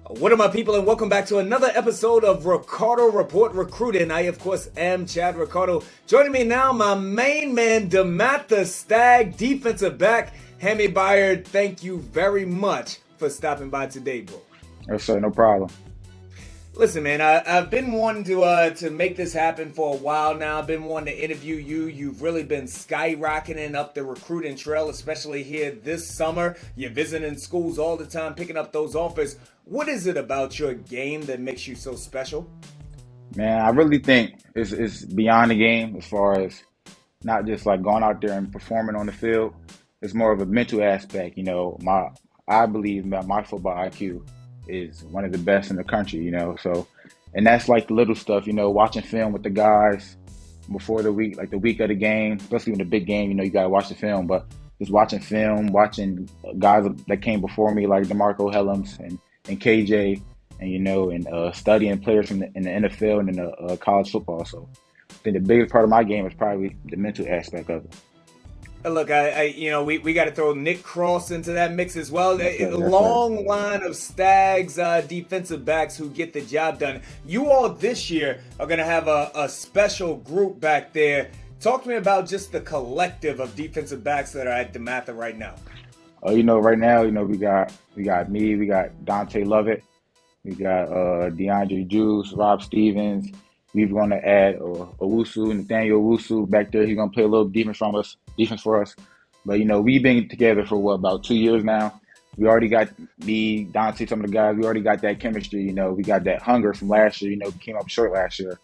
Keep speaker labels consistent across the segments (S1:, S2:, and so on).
S1: What are my people, and welcome back to another episode of Ricardo Report Recruiting. I, of course, am Chad Ricardo. Joining me now, my main man, DeMatha Stag, defensive back, Hami Byard. Thank you very much for stopping by today, bro.
S2: Yes, sir. No problem.
S1: Listen, man, I've been wanting to make this happen for a while now. I've been wanting to interview you. You've really been skyrocketing up the recruiting trail, especially here this summer. You're visiting schools all the time, picking up those offers. What is it about your game that makes you so special?
S2: Man, I really think it's beyond the game as far as not just like going out there and performing on the field. It's more of a mental aspect. I believe that my football IQ is one of the best in the country, so, and that's like the little stuff, watching film with the guys before the week, like the week of the game, especially in the big game, you got to watch the film, but just watching film, watching guys that came before me, like DeMarco Helms and KJ, and studying players in the NFL and in the college football. So I think the biggest part of my game is probably the mental aspect of it.
S1: Look, we got to throw Nick Cross into that mix as well.
S2: Okay,
S1: Long line of Stags defensive backs who get the job done. You all this year are going to have a special group back there. Talk to me about just the collective of defensive backs that are at DeMatha right now.
S2: Right now, we got me, we got Dante Lovett, we got DeAndre Juice, Rob Stevens. We're going to add Nathaniel Owusu back there. He's going to play a little defense for us. But, we've been together for about 2 years now. We already got Dante, some of the guys. We already got that chemistry. We got that hunger from last year. We came up short last year.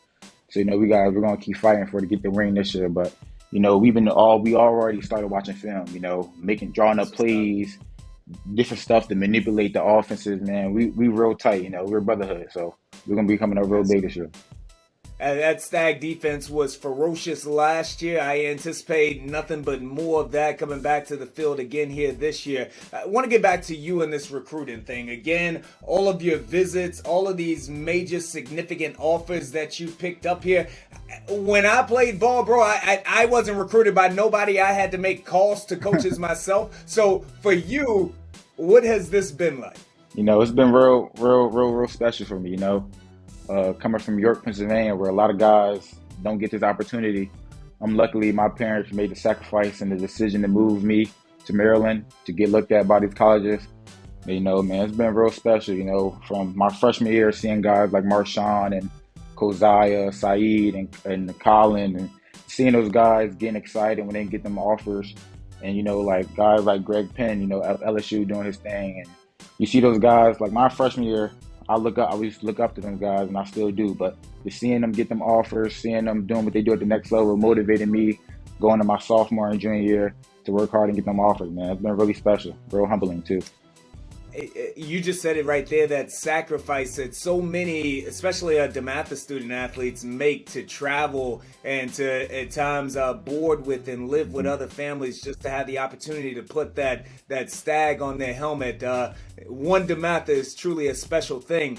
S2: So, we're going to keep fighting to get the ring this year. But, we already started watching film, drawing up plays, different stuff to manipulate the offenses, man. We real tight, we're a brotherhood. So, we're going to be coming up real big this year.
S1: That Stag defense was ferocious last year. I anticipate nothing but more of that coming back to the field again here this year. I want to get back to you and this recruiting thing. Again, all of your visits, all of these major significant offers that you picked up here. When I played ball, bro, I wasn't recruited by nobody. I had to make calls to coaches myself. So for you, what has this been like?
S2: It's been real special for me, coming from York, Pennsylvania, where a lot of guys don't get this opportunity. Luckily, my parents made the sacrifice and the decision to move me to Maryland to get looked at by these colleges. Man, it's been real special, from my freshman year, seeing guys like Marshawn and Kozia, Saeed, and Colin, and seeing those guys getting excited when they get them offers. And, like guys like Greg Penn, at LSU doing his thing. And you see those guys, like my freshman year, I used to look up to them guys, and I still do. But just seeing them get them offers, seeing them doing what they do at the next level, motivated me going to my sophomore and junior year to work hard and get them offers, man. It's been really special, real humbling too.
S1: You just said it right there, that sacrifice that so many, especially DeMatha student athletes, make to travel and to at times board with and live with other families just to have the opportunity to put that stag on their helmet. One DeMatha is truly a special thing.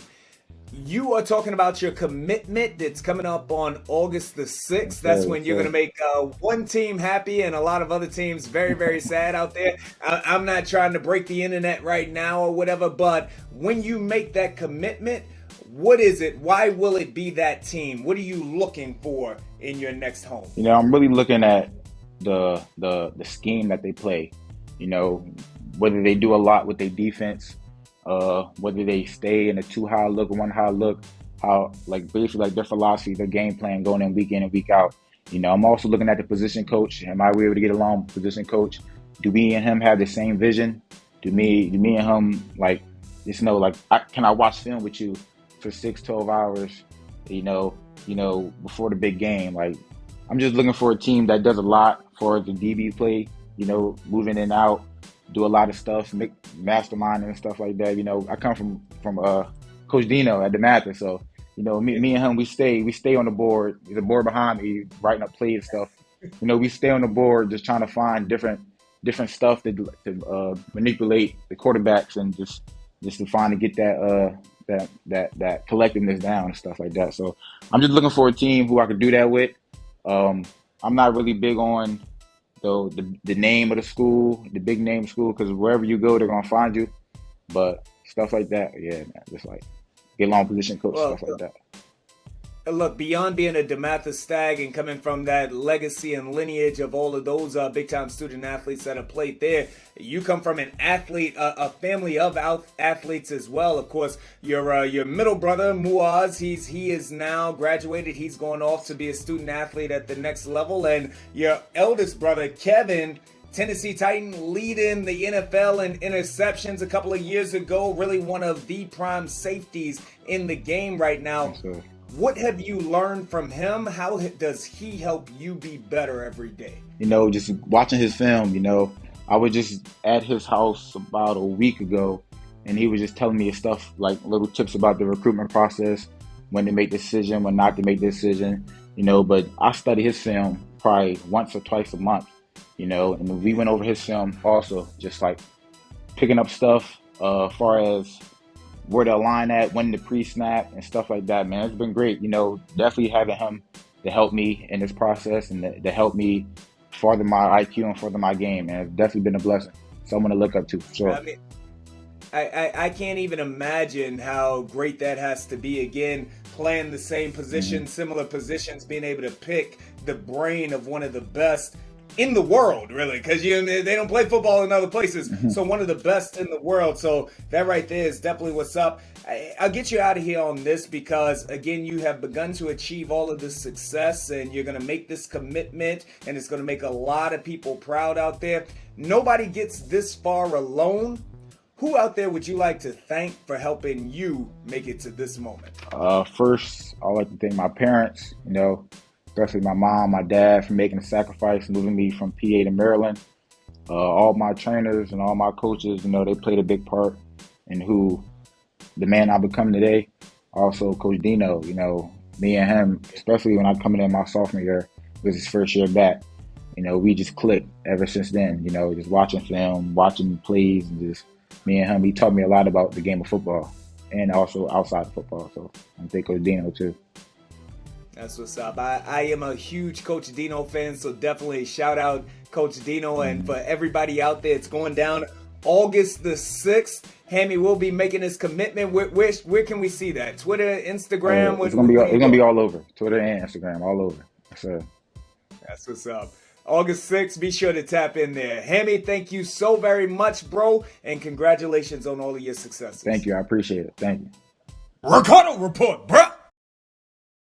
S1: You are talking about your commitment that's coming up on August the 6th. That's when you're going to make one team happy and a lot of other teams very, very sad out there. I'm not trying to break the internet right now or whatever, but when you make that commitment, what is it? Why will it be that team? What are you looking for in your next home?
S2: I'm really looking at the scheme that they play, whether they do a lot with their defense, whether they stay in a 2 high look or 1 high look, how basically their philosophy, their game plan going in and week out. I'm also looking at the position coach. Am I able to get along with the position coach? Do me and him have the same vision? Do me and him can I watch film with you for 6-12 hours, before the big game? I'm just looking for a team that does a lot for the DB play, moving in and out, do a lot of stuff, make mastermind and stuff like that. I come from Coach Dino at DeMatha, so me and him, we stay on the board. There's a board behind me, writing up plays and stuff. We stay on the board, just trying to find different stuff to manipulate the quarterbacks and just to find to get that collectiveness down and stuff like that. So I'm just looking for a team who I could do that with. I'm not really big on the name of the school, the big name school, because wherever you go, they're gonna find you. But stuff like that. Yeah, man, just like get long position coach,
S1: Well,
S2: stuff like that.
S1: look, beyond being a DeMatha Stag and coming from that legacy and lineage of all of those big-time student athletes that have played there, you come from an athlete, a family of athletes as well. Of course, your middle brother, Muaz, he is now graduated. He's going off to be a student athlete at the next level. And your eldest brother, Kevin, Tennessee Titan, leading the NFL in interceptions a couple of years ago, really one of the prime safeties in the game right now. What have you learned from him? How does he help you be better every day?
S2: You know, just watching his film, you know, I was just at his house about a week ago, and he was just telling me stuff like little tips about the recruitment process, when to make decision, when not to make decision, you know, but I study his film probably once or twice a month, you know, and we went over his film also, just like picking up stuff far as where to align at, when to pre-snap and stuff like that, man. It's been great, you know, definitely having him to help me in this process and to help me further my IQ and further my game, man. It's definitely been a blessing. Someone to look up to, for sure.
S1: I mean, I can't even imagine how great that has to be. Again, playing the same position, similar positions, being able to pick the brain of one of the best in the world, really, because they don't play football in other places. So one of the best in the world. So that right there is definitely what's up. I'll get you out of here on this because, again, you have begun to achieve all of this success and you're going to make this commitment and it's going to make a lot of people proud out there. Nobody gets this far alone. Who out there would you like to thank for helping you make it to this moment?
S2: First, I'd like to thank my parents, you know, especially my mom, my dad, for making the sacrifice, moving me from PA to Maryland. All my trainers and all my coaches, you know, they played a big part in who the man I become today. Also, Coach Dino, you know, me and him, especially when I come in my sophomore year, it was his first year back. You know, we just clicked ever since then, you know, just watching film, watching plays, and just me and him, he taught me a lot about the game of football and also outside of football. So I think Coach Dino too.
S1: That's what's up. I am a huge Coach Dino fan, so definitely shout out Coach Dino. And for everybody out there, it's going down August the 6th. Hami will be making his commitment. Where can we see that? Twitter, Instagram?
S2: It's gonna be all over. Twitter and Instagram, all over.
S1: That's what's up. August 6th, be sure to tap in there. Hami, thank you so very much, bro, and congratulations on all of your successes.
S2: Thank you. I appreciate it. Thank you.
S1: Ricardo report, bruh.